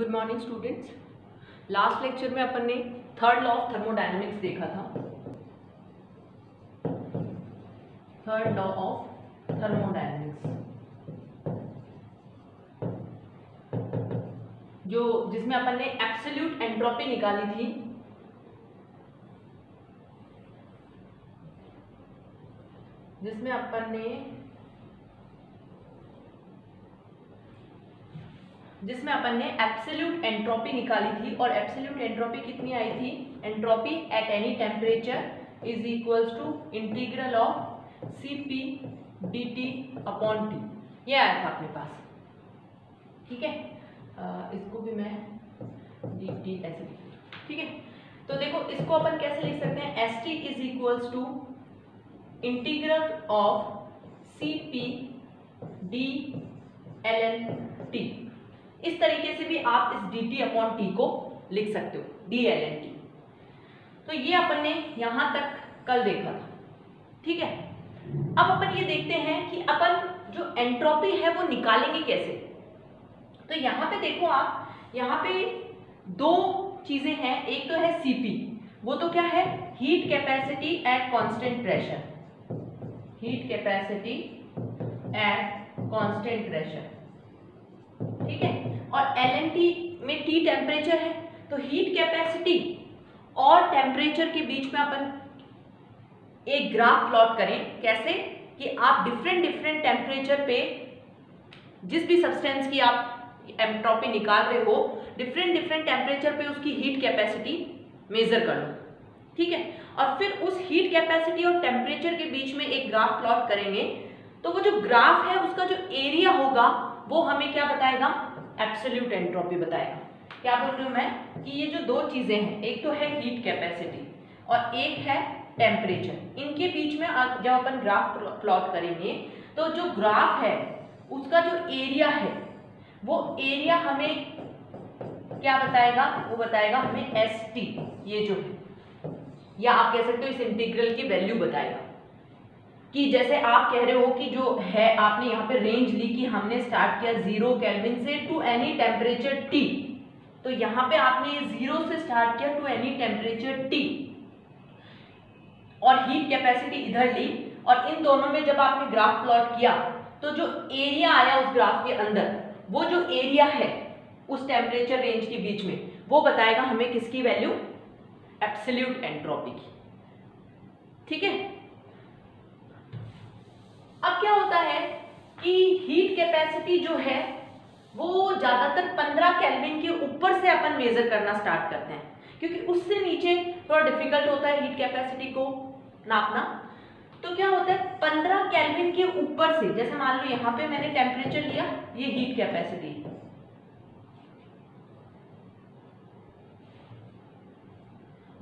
Good morning students. Last lecture में अपन ने third law of thermodynamics देखा था। थर्ड लॉ ऑफ थर्मोडायनेमिक्स जिसमें अपन ने एब्सोल्यूट एंट्रोपी निकाली थी। जिसमें अपन ने एब्सोल्यूट एंट्रोपी निकाली थी और एब्सोल्यूट एंट्रोपी कितनी आई थी? Entropy at any temperature is equals to integral of Cp dt upon T। ये आया था अपने पास, ठीक है। इसको भी मैं dt ऐसे लिख लूँ, ठीक है। तो देखो इसको अपन कैसे लिख सकते हैं? St is equals to integral of Cp d ln T। इस तरीके से भी आप इस dt अपॉन टी को लिख सकते हो, d ln T। तो ये अपन ने यहां तक कल देखा था, ठीक है। अब अपन ये देखते हैं कि अपन जो एंट्रोपी है वो निकालेंगे कैसे। तो यहाँ पे देखो आप, यहाँ पे दो चीजें हैं। एक तो है Cp, वो तो क्या है? Heat capacity at constant pressure, heat capacity at constant pressure, ठीक है। और ln में T टेम्परेचर है, तो हीट कैपेसिटी और टेम्परेचर के बीच में अपन एक ग्राफ प्लॉट करें। कैसे कि आप डिफरेंट टेम्परेचर पे जिस भी सब्सटेंस की आप एंट्रोपी निकाल रहे हो, डिफरेंट टेम्परेचर पे उसकी हीट कैपेसिटी मेजर कर लो, ठीक है। और फिर उस हीट कैपेसिटी और टेम्परेचर के बीच में एक ग्राफ प्लॉट करेंगे। तो वो जो ग्राफ है उसका जो एरिया होगा वो हमें क्या बताएगा? एब्सोल्यूट एंट्रोपी बताएगा। क्या बोल रही हूँ मैं कि ये जो दो चीजें हैं, एक तो है हीट कैपेसिटी और एक है टेम्परेचर, इनके बीच में जब अपन ग्राफ प्लॉट करेंगे तो जो ग्राफ है उसका जो एरिया है वो एरिया हमें क्या बताएगा? वो बताएगा हमें ST, ये जो है, या आप कह सकते हो इस इंटीग्रल की वैल्यू बताएगा। कि जैसे आप कह रहे हो कि जो है आपने यहाँ पे रेंज ली कि हमने स्टार्ट किया 0 केल्विन से टू एनी टेम्परेचर T, तो यहाँ पे आपने 0 से स्टार्ट किया टू एनी टेम्परेचर T और हीट कैपेसिटी इधर ली, और इन दोनों में जब आपने ग्राफ प्लॉट किया तो जो एरिया आया उस ग्राफ के अंदर, वो जो एरिया है उस टेम्परेचर रेंज के बीच में, वो बताएगा हमें किसकी वैल्यू? एब्सोल्यूट एंट्रोपी की, ठीक है। अब क्या होता है कि हीट कैपेसिटी जो है वो ज्यादातर 15 केल्विन के ऊपर से अपन मेजर करना स्टार्ट करते हैं, क्योंकि उससे नीचे थोड़ा डिफिकल्ट होता है हीट कैपेसिटी को नापना। तो क्या होता है 15 केल्विन के ऊपर से, जैसे मान लो यहाँ पे मैंने टेम्परेचर लिया, ये हीट कैपेसिटी,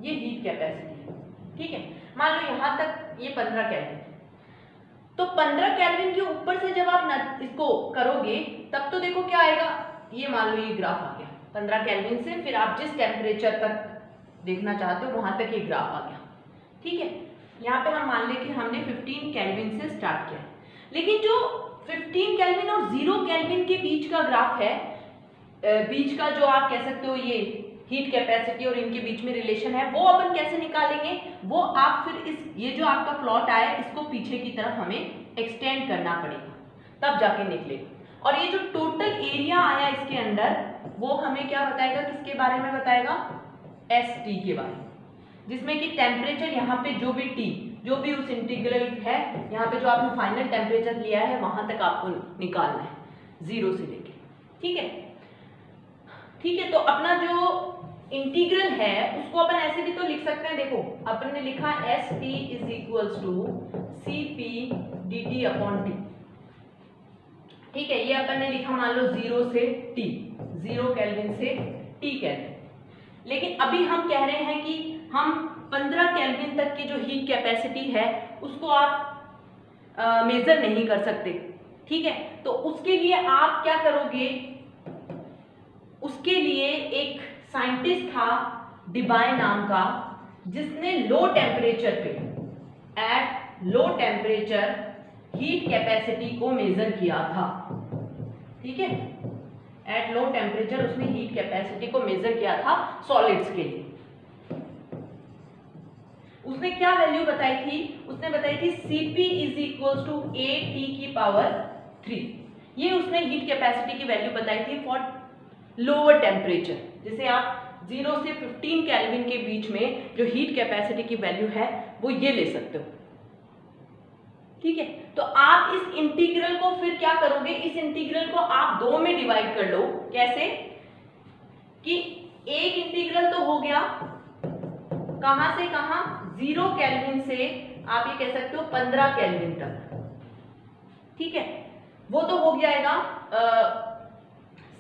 ये हीट कैपेसिटी है, ठीक है। मान लो यहाँ तक ये 15 केल्विन, तो 15 केल्विन के ऊपर से जब आप इसको करोगे तब तो देखो क्या आएगा। ये मान लो ये ग्राफ आ गया 15 केल्विन से, फिर आप जिस टेम्परेचर तक देखना चाहते हो वहां तक ये ग्राफ आ गया, ठीक है। यहाँ पे हम मान लें कि हमने 15 केल्विन से स्टार्ट किया, लेकिन जो 15 केल्विन और 0 केल्विन के बीच का ग्राफ है, बीच का जो आप कह सकते हो ये हीट कैपेसिटी और इनके बीच में रिलेशन है, वो अपन कैसे निकालेंगे? वो आप फिर ये जो आपका प्लॉट आया इसको पीछे की तरफ हमें एक्सटेंड करना पड़ेगा, तब जाके निकलेगा। और ये जो टोटल एरिया आया इसके अंदर, वो हमें क्या बताएगा? किसके बारे में बताएगा? ST के बारे में, जिसमें कि टेम्परेचर यहाँ पे जो भी T, जो भी उस इंटीग्रल है, यहाँ पे जो आपने फाइनल टेम्परेचर लिया है वहां तक आपको निकालना है 0 से लेके, ठीक है। ठीक है, तो अपना जो इंटीग्रल है उसको अपन ऐसे भी तो लिख सकते हैं। देखो अपन ने लिखा ST is equals to Cp dt upon T, ठीक है। ये अपन ने लिखा मान लो 0 से T, 0 केल्विन से T केल्विन। लेकिन अभी हम कह रहे हैं कि हम 15 केल्विन तक की जो हीट कैपेसिटी है उसको आप मेजर नहीं कर सकते, ठीक है। तो उसके लिए आप क्या करोगे? उसके लिए एक साइंटिस्ट था डिबाय नाम का, जिसने लो टेम्परेचर पे, at low temperature heat capacity को मेजर किया था, ठीक है। एट लो टेम्परेचर उसने हीट कैपेसिटी को मेजर किया था सॉलिड्स के लिए। उसने क्या वैल्यू बताई थी? उसने बताई थी Cp is equal to At⁻3। ये उसने हीट कैपेसिटी की वैल्यू बताई थी फॉर लोअर टेम्परेचर। जैसे आप 0 से 15 केल्विन के बीच में जो हीट कैपेसिटी की वैल्यू है वो ये ले सकते हो। ठीक है, तो आप इस इंटीग्रल को फिर क्या करोगे? इस इंटीग्रल को आप दो में डिवाइड कर लो। कैसे? कि एक इंटीग्रल तो हो गया कहां से कहां, 0 केल्विन से आप ये कह सकते हो 15 केल्विन तक। ठीक है, वो तो हो गया।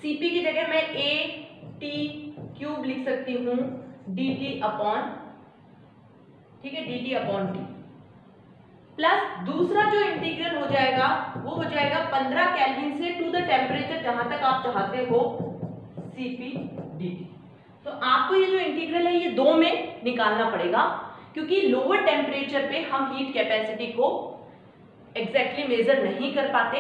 Cp की जगह मैं At³ लिख सकती हूं dt अपॉन, ठीक है, dt अपॉन t, प्लस दूसरा जो इंटीग्रल हो जाएगा वो हो जाएगा 15 केल्विन से टू द टेम्परेचर जहां तक आप चाहते हो Cp dt। तो आपको ये जो इंटीग्रल है ये दो में निकालना पड़ेगा, क्योंकि लोअर टेम्परेचर पे हम हीट कैपेसिटी को एग्जैक्टली मेजर नहीं कर पाते,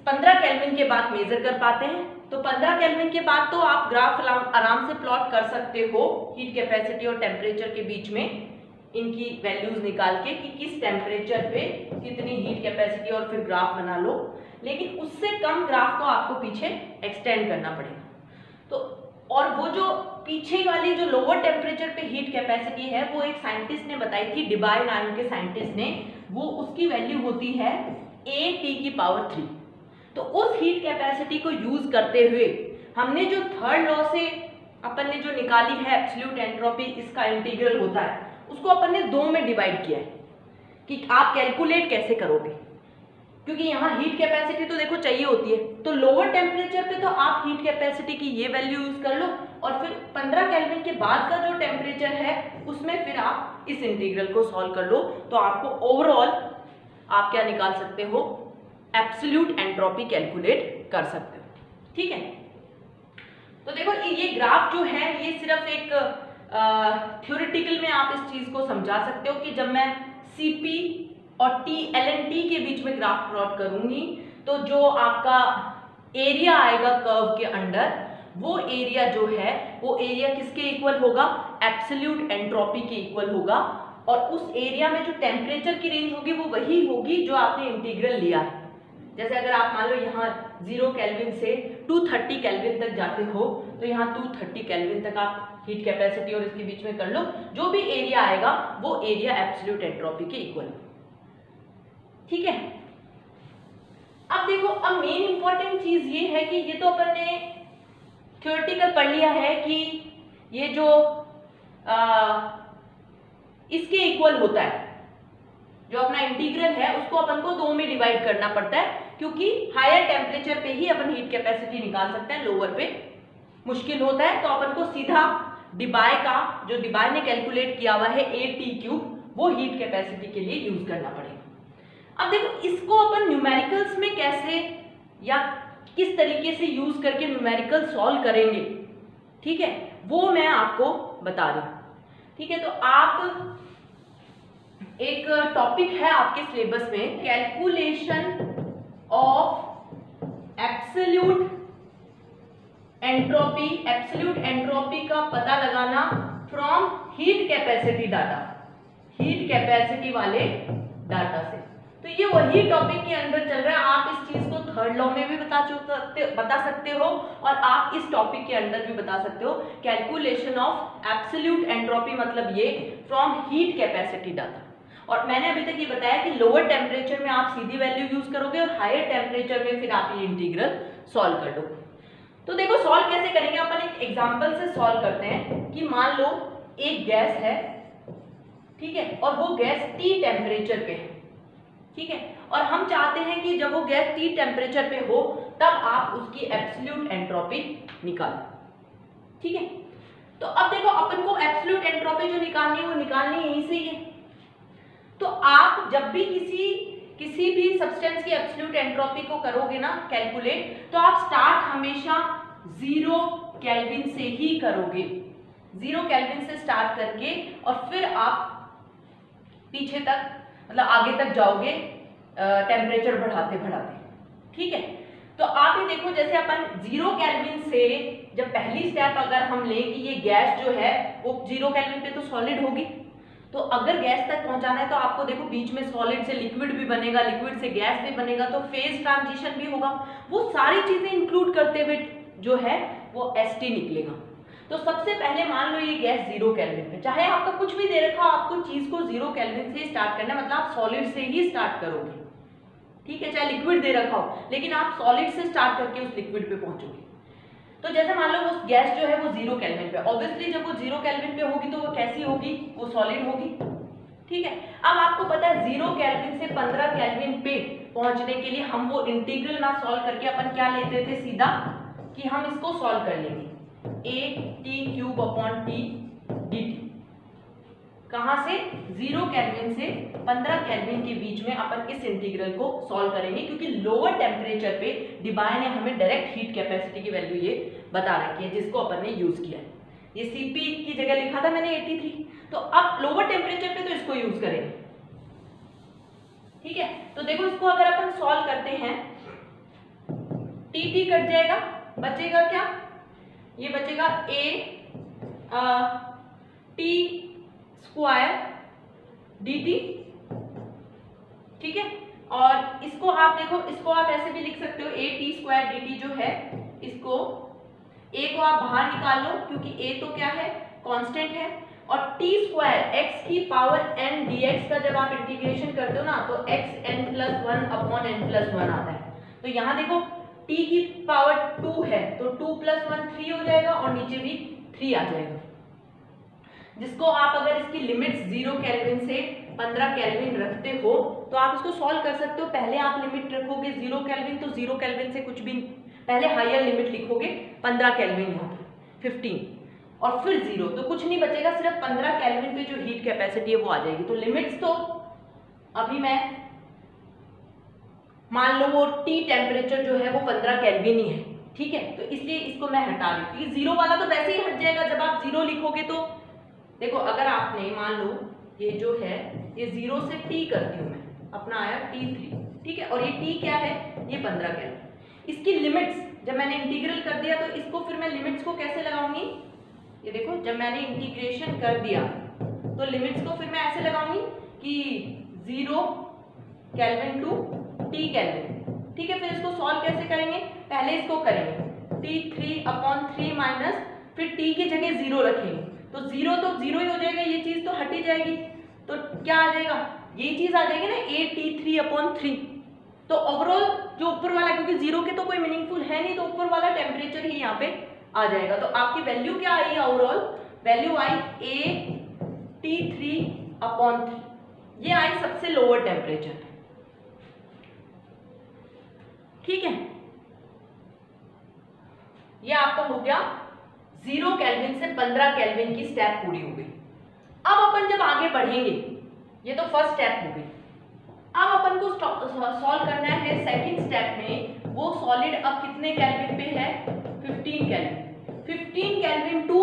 15 केल्विन के बाद मेजर कर पाते हैं। तो 15 केल्विन के बाद तो आप ग्राफ आराम से प्लॉट कर सकते हो हीट कैपेसिटी और टेम्परेचर के बीच में इनकी वैल्यूज निकाल के कि किस टेम्परेचर पे कितनी हीट कैपेसिटी, और फिर ग्राफ बना लो। लेकिन उससे कम ग्राफ को आपको पीछे एक्सटेंड करना पड़ेगा। तो और वो जो पीछे वाली जो लोअर टेम्परेचर पे हीट कैपेसिटी है वो एक साइंटिस्ट ने बताई थी, डिबाय नाम के साइंटिस्ट ने, वो उसकी वैल्यू होती है At⁻3। तो उस हीट कैपेसिटी को यूज करते हुए हमने जो थर्ड लॉ से अपन ने जो निकाली है एब्सोल्यूट एंट्रोपी, इसका इंटीग्रल होता है, उसको अपन ने दो में डिवाइड किया है कि आप कैलकुलेट कैसे करोगे। क्योंकि यहाँ हीट कैपेसिटी तो देखो चाहिए होती है, तो लोअर टेम्परेचर पे तो आप हीट कैपेसिटी की ये वैल्यू यूज कर लो, और फिर 15 केल्विन के बाद का जो टेम्परेचर है उसमें फिर आप इस इंटीग्रल को सॉल्व कर लो। तो आपको ओवरऑल आप क्या निकाल सकते हो? एब्सोल्यूट एंट्रोपी कैलकुलेट कर सकते हो। ठीक है, तो देखो ये ग्राफ जो है ये सिर्फ एक थ्योरेटिकल में आप इस चीज को समझा सकते हो कि जब मैं Cp और ln के बीच में ग्राफ प्लॉट करूंगी तो जो आपका एरिया आएगा कर्व के अंडर, वो एरिया जो है वो एरिया किसके इक्वल होगा? एब्सोल्यूट एंट्रोपी के इक्वल होगा। और उस एरिया में जो टेम्परेचर की रेंज होगी वो वही होगी जो आपने इंटीग्रल लिया है। जैसे अगर आप मान लो यहाँ 0 केल्विन से 230 केल्विन तक जाते हो, तो यहाँ 230 केल्विन तक आप हीट कैपेसिटी और इसके बीच में कर लो, जो भी एरिया आएगा वो एरिया एब्सोल्यूट एंट्रोपी के इक्वल। ठीक है, अब देखो, अब मेन इंपॉर्टेंट चीज ये है कि ये तो अपन ने थ्योरेटिकल पढ़ लिया है कि ये जो इसके इक्वल होता है, जो अपना इंटीग्रल है उसको अपन को दो में डिवाइड करना पड़ता है, क्योंकि हायर टेम्परेचर पे ही अपन हीट कैपेसिटी निकाल सकते हैं, लोअर पे मुश्किल होता है। तो अपन को सीधा डिबाय का, जो डिबाय ने कैलकुलेट किया हुआ है At³, वो हीट कैपेसिटी के लिए यूज करना पड़ेगा। अब देखो, इसको अपन न्यूमेरिकल्स में कैसे या किस तरीके से यूज करके न्यूमेरिकल सॉल्व करेंगे, ठीक है, वो मैं आपको बता रही हूँ। ठीक है, तो आप एक टॉपिक है आपके सिलेबस में, calculation of absolute entropy. Absolute entropy का पता लगाना from heat capacity data, heat capacity वाले डाटा से। तो ये वही टॉपिक के अंदर चल रहा है। आप इस चीज को थर्ड लॉ में भी बता सकते हो और आप इस टॉपिक के अंदर भी बता सकते हो। कैलकुलेशन ऑफ एब्सोल्यूट एंट्रोपी मतलब ये फ्रॉम हीट कैपेसिटी डाटा। और मैंने अभी तक ये बताया कि लोअर टेम्परेचर में आप सीधी वैल्यू यूज करोगे और हायर टेम्परेचर में फिर आप ये इंटीग्रल सॉल्व कर दोगे। तो देखो सॉल्व कैसे करेंगे, अपन एक एग्जांपल से सॉल्व करते हैं कि मान लो एक गैस है, ठीक है, और वो गैस T टेम्परेचर पे है, ठीक है, और हम चाहते हैं कि जब वो गैस T टेम्परेचर पे हो तब आप उसकी एब्सोल्यूट एंट्रोपी निकालो। ठीक है, तो अब देखो अपन को एब्सोल्यूट एंट्रोपी जो निकालनी है वो निकालनी यहीं से ही है। तो आप जब भी किसी भी सब्सटेंस की एब्सोल्यूट एंट्रोपी को करोगे ना कैलकुलेट, तो आप स्टार्ट हमेशा 0 केल्विन से ही करोगे, 0 केल्विन से स्टार्ट करके और फिर आप पीछे तक मतलब आगे तक जाओगे टेम्परेचर बढ़ाते बढ़ाते। ठीक है, तो आप ये देखो, जैसे अपन 0 केल्विन से जब पहली स्टेप अगर हम लें कि ये गैस जो है वो 0 केल्विन पे तो सॉलिड होगी, तो अगर गैस तक पहुंचाना है तो आपको देखो बीच में सॉलिड से लिक्विड भी बनेगा, लिक्विड से गैस भी बनेगा, तो फेज ट्रांजिशन भी होगा, वो सारी चीजें इंक्लूड करते हुए जो है वो ST निकलेगा। तो सबसे पहले मान लो ये गैस 0 केल्विन पे, चाहे आपका कुछ भी दे रखा हो, आपको चीज को 0 केल्विन से स्टार्ट करना है, मतलब आप सॉलिड से ही स्टार्ट करोगे, ठीक है, चाहे लिक्विड दे रखा हो लेकिन आप सॉलिड से स्टार्ट करके उस लिक्विड पे पहुंचोगे। तो जैसे मान लो वो गैस जो है वो 0 केल्विन पे, ऑब्वियसली जब वो 0 केल्विन पे होगी तो वो कैसी होगी, वो सॉलिड होगी, ठीक है। अब आपको पता है 0 केल्विन से 15 केल्विन पे पहुंचने के लिए हम वो इंटीग्रल ना सॉल्व करके अपन क्या लेते थे सीधा, कि हम इसको सॉल्व कर लेंगे, a/t³ dt। कहां से, 0 केल्विन से 15 केल्विन के बीच में अपन इस इंटीग्रल को सॉल्व करेंगे, क्योंकि लोअर टेम्परेचर पे डिबाय ने हमें डायरेक्ट हीट कैपेसिटी की वैल्यू ये बता रखी है, जिसको अपन ने यूज किया है। ये Cp की जगह लिखा था मैंने 83, तो अब लोअर टेम्परेचर पे तो इसको यूज करेंगे, ठीक है। तो देखो इसको अगर अपन सॉल्व करते हैं, T कट जाएगा, बचेगा क्या, ये बचेगा a/t² dt, ठीक है। और इसको आप देखो, इसको आप ऐसे भी लिख सकते हो, a/t² dt जो है, इसको a को आप बाहर निकाल लो क्योंकि a तो क्या है, कांस्टेंट है, और t² x की पावर n dx का जब आप इंटीग्रेशन करते हो ना तो xn+1/n+1 आता है। तो यहाँ देखो t की पावर 2 है तो 2 + 1 3 हो जाएगा और नीचे भी 3 आ जाएगा, जिसको आप अगर इसकी लिमिट्स 0 केल्विन से 15 केल्विन रखते हो तो आप इसको सॉल्व कर सकते हो। पहले आप लिमिट रखोगे 0 केल्विन, तो 0 केल्विन से कुछ भी, पहले हायर लिमिट लिखोगे 15 केल्विन यहाँ पे 15 और फिर 0, तो कुछ नहीं बचेगा, सिर्फ 15 केल्विन पे जो हीट कैपेसिटी है वो आ जाएगी। तो लिमिट्स तो अभी मैं मान लो वो T टेम्परेचर जो है वो 15 केल्विन ही है, ठीक है, तो इसलिए इसको मैं हटा रही हूँ क्योंकि 0 वाला तो वैसे ही हट जाएगा जब आप 0 लिखोगे। तो देखो अगर आपने मान लो ये जो है ये 0 से T करती हूँ मैं, अपना आया T3, ठीक है, और ये T क्या है, ये 15 केल्विन। इसकी लिमिट्स जब मैंने इंटीग्रल कर दिया तो इसको फिर मैं लिमिट्स को कैसे लगाऊंगी, ये देखो जब मैंने इंटीग्रेशन कर दिया तो लिमिट्स को फिर मैं ऐसे लगाऊंगी कि 0 केल्विन टू T केल्विन, ठीक है। फिर इसको सॉल्व कैसे करेंगे, पहले इसको करेंगे T3/3 माइनस, फिर T की जगह 0 रखेंगे, तो 0 तो 0 ही हो जाएगा, ये चीज तो हट ही जाएगी, तो क्या आ जाएगा, ये चीज आ जाएगी ना a/T3/3। तो ओवरऑल जो ऊपर वाला, क्योंकि 0 के तो कोई मीनिंगफुल है नहीं, तो ऊपर वाला टेम्परेचर ही यहाँ पे आ जाएगा। तो आपकी वैल्यू क्या आई, ओवरऑल वैल्यू आई a/T3/3, ये आई सबसे लोअर टेम्परेचर, ठीक है। ये आपका हो गया 0 केल्विन से 15 केल्विन की स्टेप पूरी हो गई। अब अपन जब आगे बढ़ेंगे, ये तो फर्स्ट स्टेप हो गई, अब अपन को सॉल्व करना है सेकंड स्टेप में। वो सॉलिड अब कितने केल्विन पे है, 15 केल्विन। 15 केल्विन टू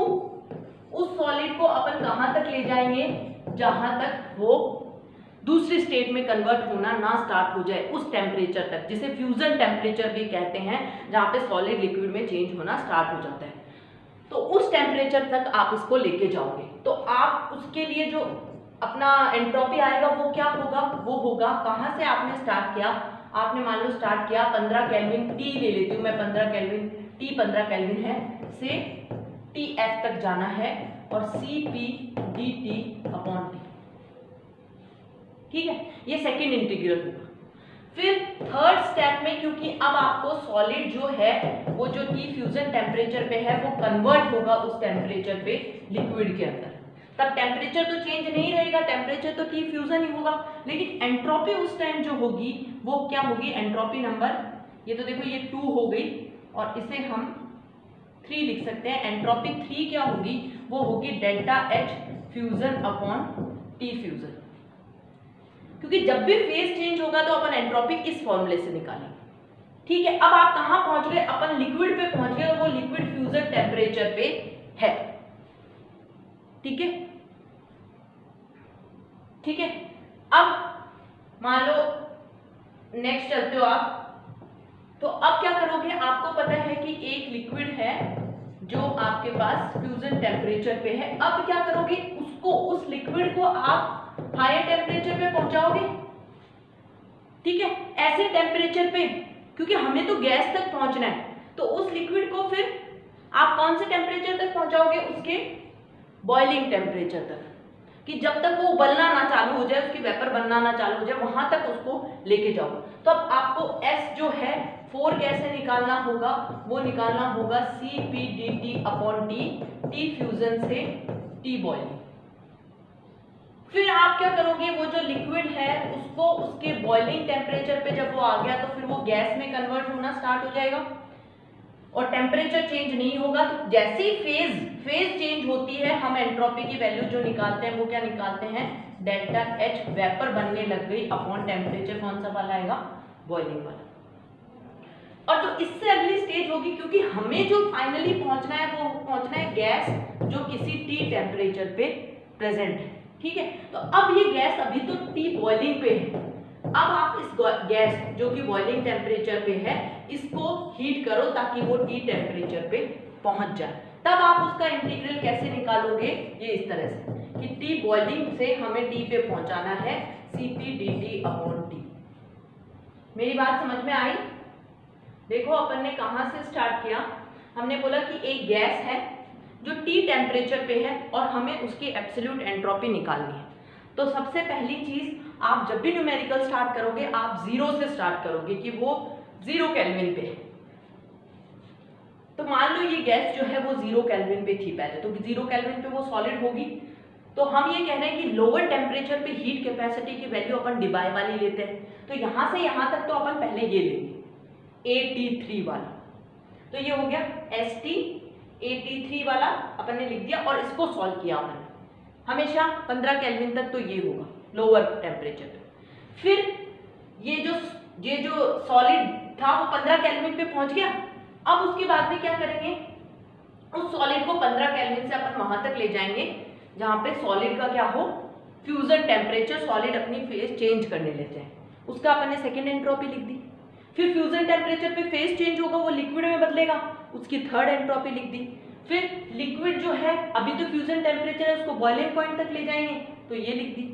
उस सॉलिड को अपन कहां तक ले जाएंगे, जहां तक वो दूसरी स्टेट में कन्वर्ट होना ना स्टार्ट हो जाए, उस टेम्परेचर तक, जिसे फ्यूजन टेम्परेचर भी कहते हैं, जहां पे सॉलिड लिक्विड में चेंज होना स्टार्ट हो जाता है। तो उस टेम्परेचर तक आप इसको लेके जाओगे, तो आप उसके लिए जो अपना एंट्रोपी आएगा वो क्या होगा, वो होगा, कहां से आपने स्टार्ट किया, आपने मान लो स्टार्ट किया 15 केल्विन, T ले लेती हूँ मैं 15 केल्विन, T 15 केल्विन है, से TF तक जाना है और Cp dt/T, ठीक है, ये सेकेंड इंटीग्रल होगा। फिर थर्ड स्टेप में, क्योंकि अब आपको सॉलिड जो है वो जो T फ्यूजन टेम्परेचर पे है वो कन्वर्ट होगा उस टेम्परेचर पे लिक्विड के अंदर, तब टेम्परेचर तो चेंज नहीं रहेगा, टेम्परेचर तो T फ्यूजन ही होगा, लेकिन एंट्रोपी उस टाइम जो होगी वो क्या होगी, एंट्रोपी नंबर, ये तो देखो ये 2 हो गई और इसे हम 3 लिख सकते हैं। एंट्रोपी 3 क्या होगी, वो होगी ΔH फ्यूजन/T फ्यूजन, क्योंकि जब भी फेज चेंज होगा तो अपन एंट्रोपी इस फॉर्मूले से निकालेंगे, ठीक है। अब आप कहां पहुंच गए, अपन लिक्विड पे पहुंच गए और वो लिक्विड फ्यूजन टेम्परेचर पे है, ठीक है, ठीक है। अब मान लो नेक्स्ट चलते हो आप, तो अब क्या करोगे, आपको पता है कि एक लिक्विड है जो आपके पास फ्यूजन टेम्परेचर पे है। अब क्या करोगे, उसको, उस लिक्विड को आप हायर टेम्परेचर पे पहुंचाओगे। ठीक है, ऐसे टेम्परेचर पे, क्योंकि हमें तो गैस तक पहुंचना है, तो उस लिक्विड को फिर आप कौन से टेम्परेचर तक पहुंचाओगे, उसके बॉइलिंग टेम्परेचर तक, कि जब तक वो उबलना ना चालू हो जाए, उसकी वेपर बनना ना चालू हो जाए, वहां तक उसको लेके जाओ। तो अब आपको S जो है 4 कैसे निकालना होगा, वो निकालना होगा CpdT/T, T फ्यूजन से T बॉइलिंग। फिर आप क्या करोगे, वो जो लिक्विड है उसको उसके बॉइलिंग टेम्परेचर पे जब वो आ गया तो फिर वो गैस में कन्वर्ट होना स्टार्ट हो जाएगा और टेम्परेचर चेंज नहीं होगा। तो जैसे ही फेज चेंज होती है, हम एंट्रोपी की वैल्यू जो निकालते हैं वो क्या निकालते हैं, डेल्टा H, वेपर बनने लग गई अपॉन टेम्परेचर कौन सा वाला आएगा, बॉइलिंग वाला। और जो इससे अगली स्टेज होगी, क्योंकि हमें जो फाइनली पहुंचना है वो पहुंचना है गैस जो किसी T टेम्परेचर पे प्रेजेंट है। ठीक है, तो अब ये गैस अभी तो T बॉइलिंग पे है, अब आप इस गैस जो कि बॉइलिंग टेम्परेचर पे है इसको हीट करो ताकि वो T टेम्परेचर पे पहुंच जाए। तब आप उसका इंटीग्रल कैसे निकालोगे, ये इस तरह से कि T बॉइलिंग से हमें T पे पहुंचाना है, Cp/dt/T। मेरी बात समझ में आई? देखो अपन ने कहां से स्टार्ट किया, हमने बोला कि एक गैस है जो T टेम्परेचर पे है और हमें उसकी एब्सोल्यूट एंट्रोपी निकालनी है। तो सबसे पहली चीज, आप जब भी न्यूमेरिकल स्टार्ट करोगे आप 0 से स्टार्ट करोगे कि वो 0 केल्विन पे है। तो मान लो ये गैस जो है वो 0 केल्विन पे थी पहले, तो 0 केल्विन पे वो सॉलिड होगी। तो हम ये कह रहे हैं कि लोअर टेम्परेचर पे हीट कैपेसिटी की वैल्यू अपन डिबाई वाली लेते हैं। तो यहां से यहां तक तो अपन पहले ये लेंगे AT3 वाला, तो ये हो गया ST AT3 वाला अपन ने लिख दिया और इसको सॉल्व किया अपन हमेशा 15 केल्विन तक, तो ये होगा लोअर टेम्परेचर पे। फिर ये जो सॉलिड था वो 15 केल्विन पे पहुंच गया। अब उसके बाद में क्या करेंगे, उस सॉलिड को 15 केल्विन से अपन वहां तक ले जाएंगे जहां पे सॉलिड का क्या हो, फ्यूजन टेम्परेचर, सॉलिड अपनी फेज चेंज करने ले जाए, उसका अपन ने सेकेंड एंट्रोपी लिख दी। फिर फ्यूजन टेम्परेचर पे फेज चेंज होगा, वो लिक्विड में बदलेगा, उसकी थर्ड एंट्रोपी लिख दी। फिर लिक्विड जो है अभी तो फ्यूजन टेम्परेचर है, उसको बॉइलिंग पॉइंट तक ले जाएंगे, तो ये लिख दी।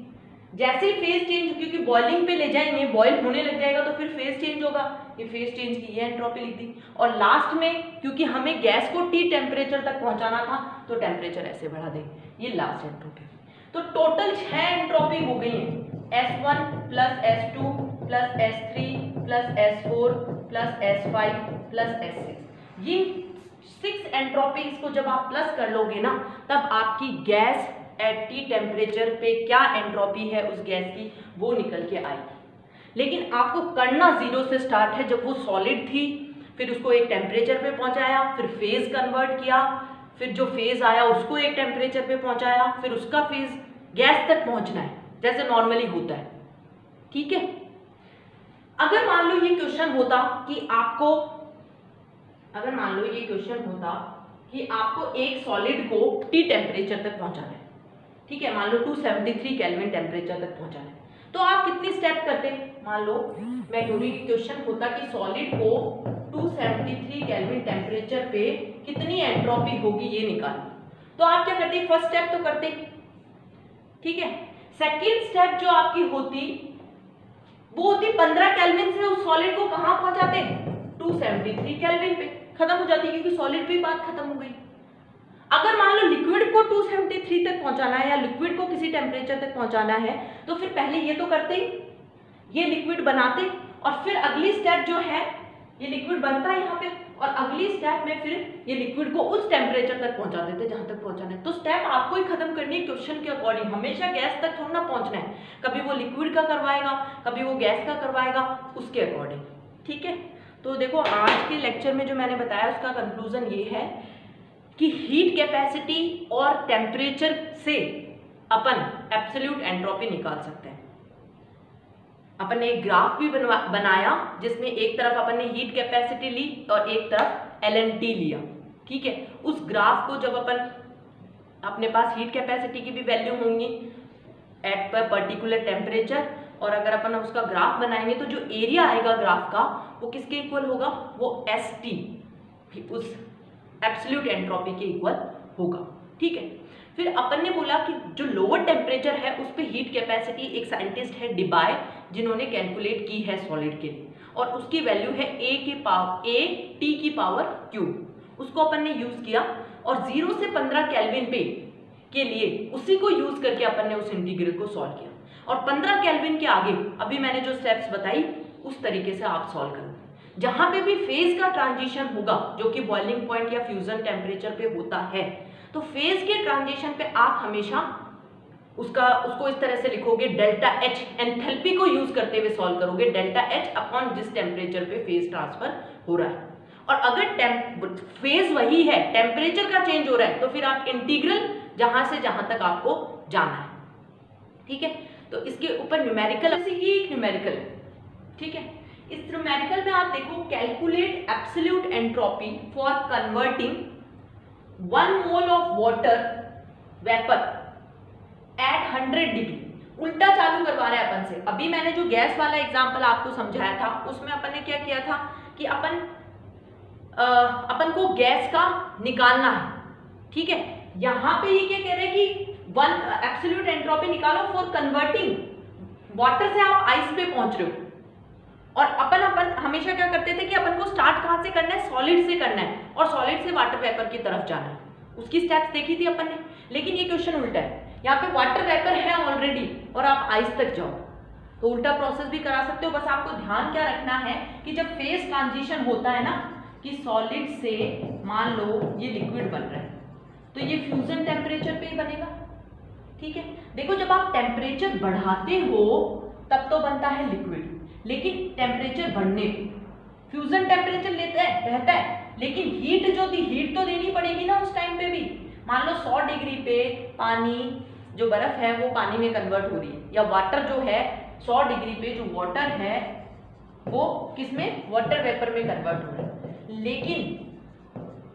जैसे ही फेज चेंज, क्योंकि बॉइलिंग पे ले जाएंगे, बॉइल होने लग जाएगा तो फिर फेज चेंज होगा, ये फेज चेंज की ये एंट्रोपी लिख दी। और लास्ट में क्योंकि हमें गैस को T टेम्परेचर तक पहुंचाना था तो टेम्परेचर ऐसे बढ़ा देंगे, ये लास्ट एंट्रोपी। तो टोटल 6 एंट्रोपी हो गई है, S1 + S2 + S3 + S4 + S5 + S6। ये 6 एंट्रोपीज को जब आप प्लस कर लोगे ना, तब आपकी गैस एट T टेम्परेचर पे क्या एंट्रोपी है उस गैस की, वो निकल के आएगी। लेकिन आपको करना 0 से स्टार्ट है। जब वो सॉलिड थी फिर उसको एक टेम्परेचर पे पहुंचाया, फिर फेज कन्वर्ट किया, फिर जो फेज आया उसको एक टेम्परेचर पे पहुंचाया, फिर उसका फेज गैस तक पहुंचना है जैसे नॉर्मली होता है। ठीक है, अगर मान लो ये क्वेश्चन होता कि आपको, अगर मान लो ये क्वेश्चन होता कि आपको एक सॉलिड को T टेम्परेचर तक पहुंचाना है, ठीक है, मान लो 273 केल्विन टेम्परेचर तक पहुंचाना है, तो आप कितनी स्टेप करते? मान लो मैक्रोनी की क्वेश्चन होता कि सॉलिड को 273 केल्विन टेम्परेचर पे कितनी एंट्रोपी होगी ये निकालना, तो आप क्या करते? फर्स्ट स्टेप तो करते, ठीक है। सेकेंड स्टेप जो आपकी होती वो होती 15 केल्विन से उस सॉलिड को कहां पहुंचाते? 273 केल्विन पे, खत्म हो जाती क्योंकि सॉलिड पे बात खत्म हो गई। अगर मान लो लिक्विड को 273 तक पहुंचाना है या लिक्विड को किसी टेम्परेचर तक पहुंचाना है, तो फिर पहले ये तो करते, ये लिक्विड बनाते, और फिर अगली स्टेप जो है ये लिक्विड बनता है यहाँ पे, और अगली स्टेप में फिर ये लिक्विड को उस टेम्परेचर तक पहुंचा देते जहां तक पहुंचाना है। तो स्टेप आपको ही खत्म करनी है क्वेश्चन के अकॉर्डिंग, हमेशा गैस तक थोड़ा ना पहुंचना है, कभी वो लिक्विड का करवाएगा कभी वो गैस का करवाएगा, उसके अकॉर्डिंग। ठीक है, तो देखो आज के लेक्चर में जो मैंने बताया उसका कंक्लूजन ये है कि हीट कैपेसिटी और टेम्परेचर से अपन एब्सोल्यूट एंट्रोपी निकाल सकते हैं। अपन ने एक ग्राफ भी बनाया जिसमें एक तरफ अपन ने हीट कैपेसिटी ली और एक तरफ LNT लिया। ठीक है, उस ग्राफ को जब अपन, अपने पास हीट कैपेसिटी की भी वैल्यू होंगी एट पर पर्टिकुलर टेम्परेचर, और अगर अपन उसका ग्राफ बनाएंगे तो जो एरिया आएगा ग्राफ का वो किसके इक्वल होगा, वो ST उस एब्सोल्यूट एंट्रोपी के इक्वल होगा। ठीक है, फिर अपन ने बोला कि जो लोअर टेम्परेचर है उस पे हीट कैपेसिटी, एक साइंटिस्ट है डिबाय जिन्होंने कैलकुलेट की है सॉलिड के लिए, और उसकी वैल्यू है T की पावर क्यूब। उसको अपन ने यूज किया और 0 से 15 केल्विन पे के लिए उसी को यूज करके अपन ने उस इंटीग्रल को सॉल्व किया, और 15 केल्विन के आगे अभी मैंने जो स्टेप्स बताई उस तरीके से आप सॉल्व करो। जहां पे भी फेज का ट्रांजिशन होगा जो कि बॉइलिंग पॉइंट या फ्यूजन टेम्परेचर पे होता है, तो फेज के ट्रांजिशन पे आप हमेशा उसको इस तरह से लिखोगे डेल्टा H, एंथैल्पी को यूज करते हुए सॉल्व करोगे, डेल्टा H अपॉन जिस टेम्परेचर पे फेज ट्रांसफर हो रहा है। और अगर फेज वही है, टेम्परेचर का चेंज हो रहा है, तो फिर आप इंटीग्रल जहां से जहां तक आपको जाना है। ठीक है, तो इसके ऊपर न्यूमेरिकल ही एक न्यूमेरिकल है। ठीक है, इस न्यूमेरिकल में आप देखो calculate absolute entropy for converting 1 mole of water vapour eight 100 degree. उल्टा चालू करवा रहा है अपन से। अभी मैंने जो गैस वाला एग्जांपल आपको समझाया था उसमें अपन ने क्या किया था कि अपन को गैस का निकालना है। ठीक है, यहां पे ये क्या कह रहे हैं कि 1 एब्सोल्यूट एंट्रोपी निकालो फॉर कन्वर्टिंग वाटर से आप आइस पे पहुंच रहे हो। और अपन हमेशा क्या करते थे कि अपन को स्टार्ट कहां से करना है, सॉलिड से करना है, और सॉलिड से वाटर वेपर की तरफ जाना है। उसकी स्टेप्स देखी थी अपन ने, लेकिन ये क्वेश्चन उल्टा है। यहाँ पे वाटर वेपर है ऑलरेडी और आप आइस तक जाओ, तो उल्टा प्रोसेस भी करा सकते हो। बस आपको ध्यान क्या रखना है कि जब फेज ट्रांजिशन होता है ना, कि सॉलिड से मान लो ये लिक्विड बन रहा है, तो ये फ्यूजन टेम्परेचर पे ही बनेगा। ठीक है, देखो जब आप टेम्परेचर बढ़ाते हो तब तो बनता है लिक्विड, लेकिन टेम्परेचर बढ़ने पे फ्यूजन टेम्परेचर रहता है, लेकिन हीट जो थी, हीट तो देनी पड़ेगी ना उस टाइम पे भी। मान लो 100 डिग्री पे पानी जो बर्फ है वो पानी में कन्वर्ट हो रही है, या वाटर जो है 100 डिग्री पे जो वाटर है वो किसमें, वाटर वेपर में कन्वर्ट हो रहा है। लेकिन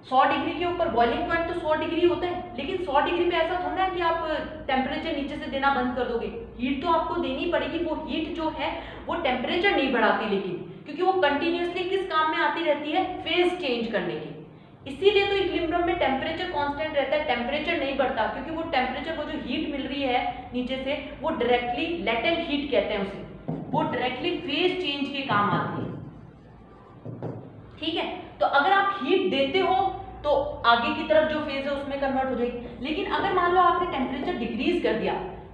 100 डिग्री के ऊपर बॉइलिंग पॉइंट तो 100 डिग्री होता है, लेकिन 100 डिग्री पे ऐसा थोड़ा है कि आप टेम्परेचर नीचे से देना बंद कर दोगे। हीट तो आपको देनी पड़ेगी। वो हीट जो है वो टेम्परेचर नहीं बढ़ाती, लेकिन क्योंकि वो कंटिन्यूसली किस काम में आती रहती है, फेज चेंज करने की। इसीलिए तो इक्विलिब्रियम में टेम्परेचर कांस्टेंट रहता है, टेम्परेचर नहीं बढ़ता, क्योंकि वो टेम्परेचर को जो हीट मिल रही है नीचे से वो डायरेक्टली लेटेंट हीट कहते हैं उसे, वो डायरेक्टली फेज चेंज के काम आती है। ठीक है, तो अगर आप हीट देते हो तो आगे की तरफ जो फेज है उसमें कन्वर्ट हो जाएगी। लेकिन अगर मान लो आपने टेम्परेचर डिक्रीज कर दिया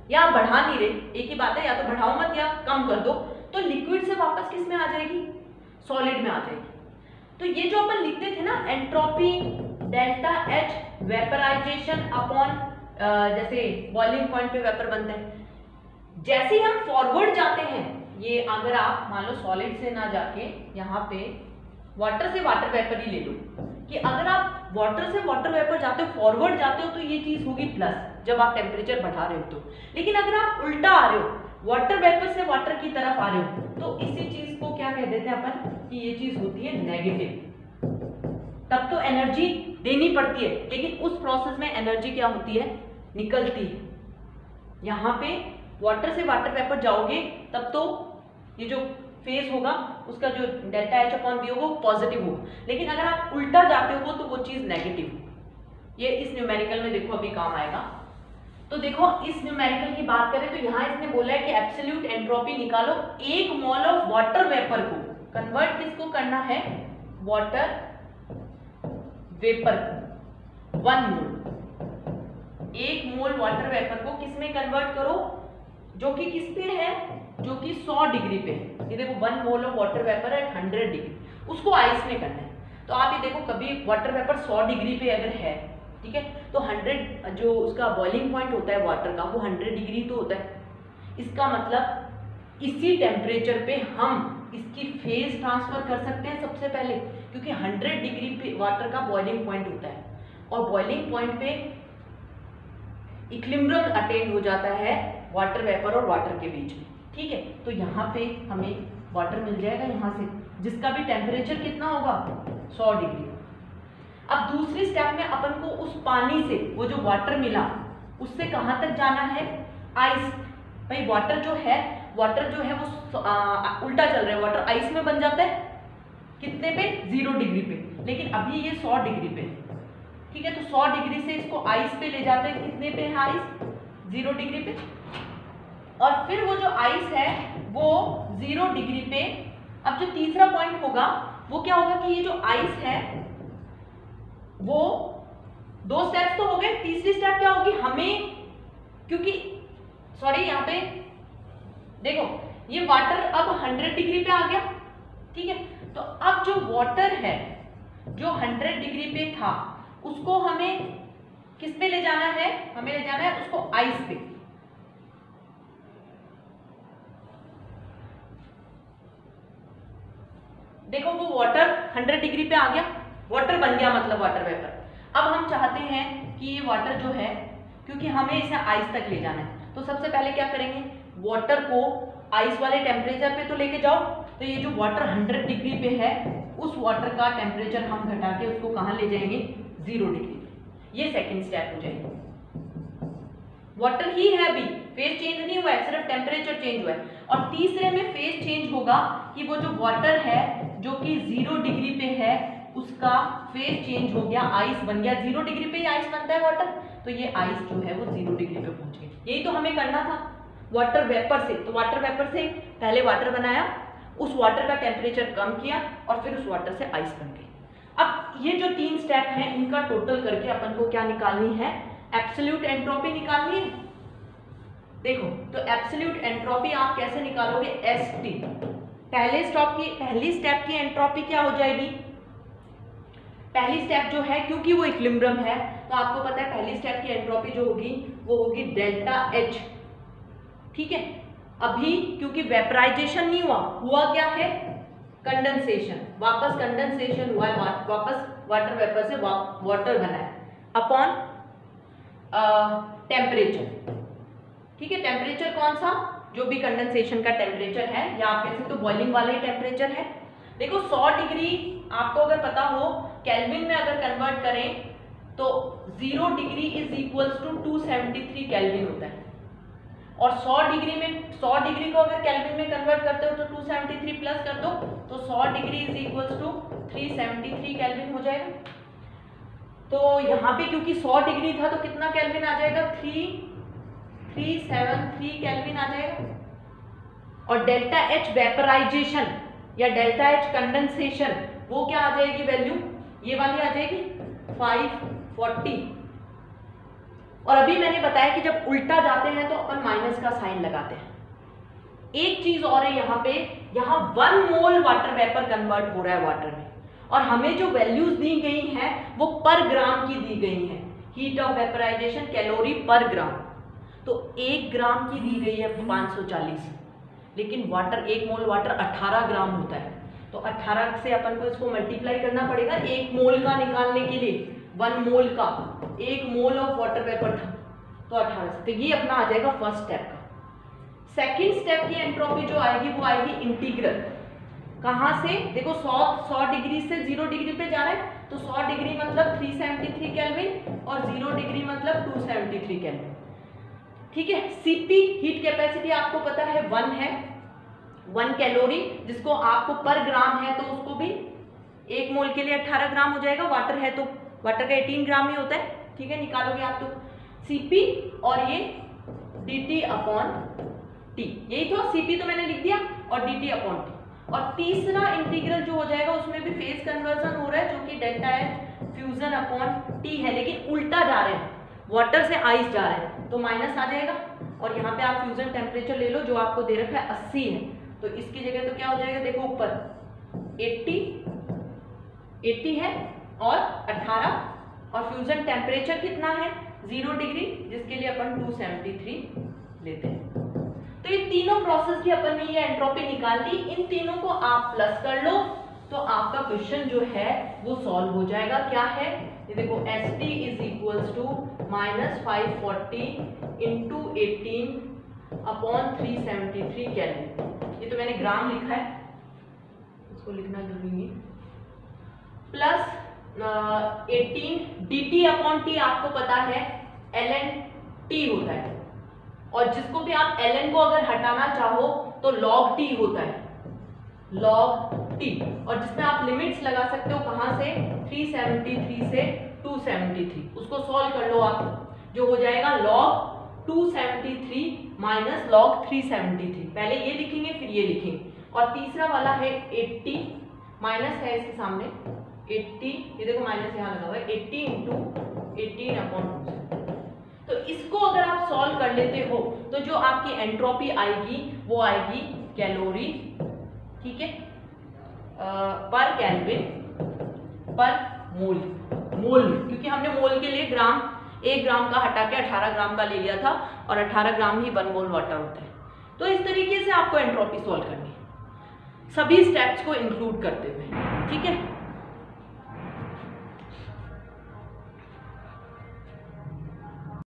या आप बढ़ा नहीं रहे, एक ही बात है, या तो बढ़ाओ मत या कम कर दो, तो लिक्विड से वापस किस में आ जाएगी, सॉलिड में आ जाएगी। तो ये जो अपन लिखते थे ना, entropy delta H vaporisation upon जैसे बॉइलिंग पॉइंट पे वेपर बनता है, जैसे ही हम फॉरवर्ड जाते हैं, ये अगर आप मान लो सॉलिड से ना जाके यहाँ पे वाटर से वाटर वेपर ही ले लो, कि अगर आप वाटर से वाटर वेपर जाते हो, फॉरवर्ड जाते हो, तो ये चीज होगी प्लस जब आप टेम्परेचर बढ़ा रहे हो तो। लेकिन अगर आप उल्टा आ रहे हो, वाटर वेपर से वाटर की तरफ आ रहे हो, तो इसी चीज को क्या कह देते हैं अपन, कि ये चीज होती है नेगेटिव। तब तो एनर्जी देनी पड़ती है, लेकिन उस प्रोसेस में एनर्जी क्या होती है, निकलती है। यहाँ पे वाटर से वाटर वेपर जाओगे तब तो ये जो फेज होगा उसका जो डेल्टा H अपॉन V होगा वो पॉजिटिव होगा, लेकिन अगर आप उल्टा जाते हो तो वो चीज नेगेटिव। ये इस न्यूमेरिकल में देखो अभी काम आएगा। तो देखो इस न्यूमेरिकल की बात करें तो यहाँ इसने बोला है कि एब्सोल्यूट एंट्रोपी निकालो 1 मोल ऑफ वाटर वेपर को कन्वर्ट किसको करना है, वाटर वेपर को 1 मोल, 1 मोल वाटर वेपर को किस में कन्वर्ट करो, जो कि किस पे है, जो कि 100 डिग्री पे है। ये देखो 1 मोल ऑफ वाटर वेपर है 100 डिग्री, उसको आइस में करना है। तो आप ये देखो कभी वाटर वेपर 100 डिग्री पे अगर है, ठीक है, तो 100 जो उसका बॉइलिंग पॉइंट होता है वाटर का वो 100 डिग्री तो होता है। इसका मतलब इसी टेम्परेचर पे हम इसकी फेज ट्रांसफर कर सकते हैं सबसे पहले, क्योंकि 100 डिग्री पे वाटर का बॉइलिंग पॉइंट होता है, और बॉइलिंग पॉइंट पे इक्विलिब्रियम अटेन हो जाता है वाटर वेपर और वाटर के बीच में। ठीक है, तो यहाँ पे हमें वाटर मिल जाएगा यहाँ से, जिसका भी टेम्परेचर कितना होगा, 100 डिग्री। अब दूसरी स्टेप में अपन को उस पानी से, वो जो वाटर मिला उससे कहाँ तक जाना है, आइस। भाई वाटर जो है वाटर जो है वो उल्टा चल रहा है, वाटर आइस में बन जाता है कितने पे, 0 डिग्री पे, लेकिन अभी ये 100 डिग्री पे, ठीक है। तो 100 डिग्री से इसको आइस पे ले जाते हैं, कितने पे है आइस, 0 डिग्री पे। और फिर वो जो आइस है वो 0 डिग्री पे, अब जो तीसरा पॉइंट होगा वो क्या होगा कि ये जो आइस है वो 2 स्टेप्स तो हो गए, तीसरी स्टेप क्या होगी, हमें क्योंकि सॉरी यहाँ पे देखो ये वाटर अब 100 डिग्री पे आ गया, ठीक है। तो अब जो वाटर है जो 100 डिग्री पे था उसको हमें किस पे ले जाना है, हमें ले जाना है उसको आइस पे। देखो वो वाटर 100 डिग्री पे आ गया, वाटर बन गया मतलब वाटर वेपर। अब हम चाहते हैं कि ये वाटर जो है, क्योंकि हमें इसे आइस तक ले जाना है, तो सबसे पहले क्या करेंगे, वाटर को आइस वाले टेम्परेचर पे तो लेके जाओ। तो ये जो वाटर 100 डिग्री पे है उस वाटर का टेम्परेचर हम घटा के उसको कहाँ ले जाएंगे, 0 डिग्री पे। ये सेकेंड स्टेप हो जाएगी। वाटर ही है, अभी फेज चेंज नहीं हुआ है, सिर्फ टेम्परेचर चेंज हुआ है। और तीसरे में फेज चेंज होगा कि वो जो वाटर है जो कि 0 डिग्री पे है उसका फेज चेंज हो गया, आइस बन गया। 0 डिग्री पे ही आइस बनता है वाटर, तो ये आइस जो है वो 0 डिग्री पे पहुंच गई। यही तो हमें करना था वाटर वेपर से। तो वाटर वेपर से पहले वाटर बनाया, उस वाटर का टेम्परेचर कम किया और फिर उस वाटर से आइस बन गई। अब ये जो 3 स्टेप हैं इनका टोटल करके अपन को क्या निकालनी है, एब्सोल्यूट एंट्रोपी निकालनी है। देखो तो एब्सोल्यूट एंट्रोपी आप कैसे निकालोगे, एसटी। पहले स्टेप की एंट्रोपी क्या हो जाएगी, पहली स्टेप जो है क्योंकि वो इक्विलिब्रियम है तो आपको पता है पहली स्टेप की एंट्रोपी जो होगी वो होगी डेल्टा एच, ठीक है। अभी क्योंकि वेपराइजेशन नहीं हुआ, हुआ क्या है, कंडेंसेशन, वापस कंडेंसेशन हुआ है, वापस वाटर वेपर से वाटर बना है अपॉन टेम्परेचर, ठीक है। टेम्परेचर कौन सा, जो भी कंडेंसेशन का टेम्परेचर है, या आप कह सकते हो बॉइलिंग वाला ही टेम्परेचर है। देखो 100 डिग्री आपको अगर पता हो केल्विन में अगर कन्वर्ट करें तो 0 degree is equals to 273 kelvin होता है। और 100 डिग्री को अगर केल्विन में कन्वर्ट करते हो तो 273 प्लस कर दो तो 100 degree is equals to 373 kelvin हो जाएगा। तो यहाँ पे क्योंकि 100 डिग्री था तो कितना केल्विन आ जाएगा, 373 केल्विन आ जाएगा। और डेल्टा एच वेपराइजेशन या डेल्टा एच कंडेंसेशन वो क्या आ जाएगी वैल्यू, ये वाली आ जाएगी 540। और अभी मैंने बताया कि जब उल्टा जाते हैं तो अपन माइनस का साइन लगाते हैं। एक चीज और है यहाँ पे, यहाँ 1 मोल वाटर वेपर कन्वर्ट हो रहा है वाटर में, और हमें जो वैल्यूज दी गई हैं वो पर ग्राम की दी गई हैं, हीट ऑफ वेपराइजेशन कैलोरी पर ग्राम। तो 1 ग्राम की दी गई है 540, लेकिन वाटर 1 मोल वाटर 18 ग्राम होता है, तो 18 से अपन को इसको मल्टीप्लाई करना पड़ेगा 1 मोल का निकालने के लिए। 1 मोल का 1 मोल ऑफ वाटर वेपर था तो 18 से, तो ये अपना आ जाएगा फर्स्ट स्टेप का। सेकेंड स्टेप की एंट्रोपी जो आएगी वो आएगी इंटीग्रल। कहाँ से, देखो 100 डिग्री से 0 डिग्री पे जा रहा है तो 100 डिग्री मतलब 373 केल्विन और 0 डिग्री मतलब 273 केल्विन, ठीक है। सीपी हीट कैपेसिटी आपको पता है 1 है, 1 कैलोरी, जिसको आपको पर ग्राम है तो उसको भी 1 मोल के लिए 18 ग्राम हो जाएगा। वाटर है तो वाटर का 18 ग्राम ही होता है, ठीक है, निकालोगे आप तो सीपी और ये dt अपॉन टी, यही तो सीपी तो मैंने लिख दिया और dt अपॉन टी। और तीसरा इंटीग्रल जो हो जाएगा उसमें भी फेज कन्वर्जन हो रहा है जो कि delta H fusion upon T है, लेकिन उल्टा जा रहे हैं, वाटर से आइस जा रहे हैं तो माइनस आ जाएगा। और यहाँ पे आप फ्यूजन टेम्परेचर ले लो जो आपको दे रखा है 80 है, तो इसकी जगह तो क्या हो जाएगा, देखो ऊपर 80 है और 18, और फ्यूजन टेम्परेचर कितना है 0 डिग्री, जिसके लिए अपन 273 लेते हैं। तो ये तीनों प्रोसेस की अपन ने ये एंट्रोपी निकाल दी, इन तीनों को आप प्लस कर लो तो आपका क्वेश्चन जो है वो सॉल्व हो जाएगा। क्या है ये देखो, ST is equals to -540 into 18 upon 373 kelvin. ये तो मैंने ग्राम लिखा है, इसको लिखना जरूरी नहीं, प्लस 18 dt अपॉन टी आपको पता है ln t होता है, और जिसको भी आप ln को अगर हटाना चाहो तो log t होता है, log t। और जिसमें आप लिमिट्स लगा सकते हो कहां से, 373 से 273, उसको सॉल्व कर लो आप, जो हो जाएगा log 273 माइनस log 373। पहले ये लिखेंगे फिर ये लिखेंगे। और तीसरा वाला है 80, माइनस है इसके सामने 80, ये देखो माइनस यहाँ लगा हुआ है, 80 इंटू 18/2। तो इसको अगर आप सॉल्व कर लेते हो तो जो आपकी एंट्रोपी आएगी वो आएगी कैलोरी, ठीक है, पर केल्विन पर मोल, क्योंकि हमने मोल के लिए ग्राम, 1 ग्राम का हटा के 18 ग्राम का ले लिया था और 18 ग्राम ही 1 मोल वाटर होता है। तो इस तरीके से आपको एंट्रोपी सॉल्व करनी है, सभी स्टेप्स को इंक्लूड करते हुए, ठीक है।